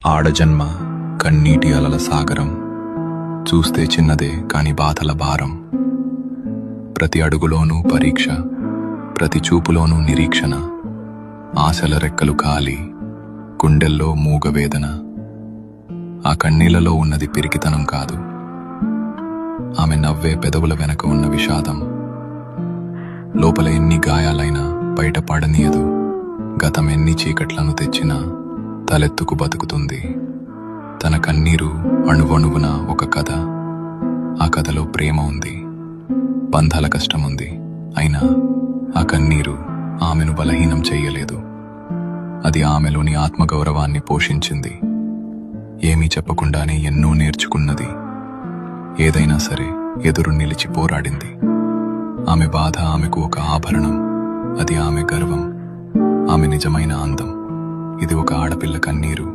ఆడజన్మ కన్నీటి అలల సాగరం, చూస్తే చిన్నదే కాని బాధల భారం. ప్రతి అడుగులోనూ పరీక్ష, ప్రతి చూపులోనూ నిరీక్షణ. ఆశల రెక్కలు కాలి, గుండెల్లో మూగవేదన. ఆ కన్నీళ్లలో ఉన్నది పిరికితనం కాదు, ఆమె నవ్వే పెదవుల వెనక ఉన్న విషాదం. లోపల ఎన్ని గాయాలైనా బయట పడనీయదు, గతం ఎన్ని చీకట్లను తెచ్చినా తలెత్తుకు బతుకుతుంది. తన కన్నీరు అణువణువున ఒక కథ. ఆ కథలో ప్రేమ ఉంది, బంధాల కష్టముంది. అయినా ఆ కన్నీరు ఆమెను బలహీనం చెయ్యలేదు. అది ఆమెలోని ఆత్మగౌరవాన్ని పోషించింది. ఏమీ చెప్పకుండానే ఎన్నో నేర్చుకున్నది. ఏదైనా సరే ఎదురు నిలిచి పోరాడింది. ఆమె బాధ ఆమెకు ఒక ఆభరణం. అది ఆమె గర్వం, ఆమె నిజమైన అందం. ఇది ఒక ఆడపిల్ల కన్నీరు.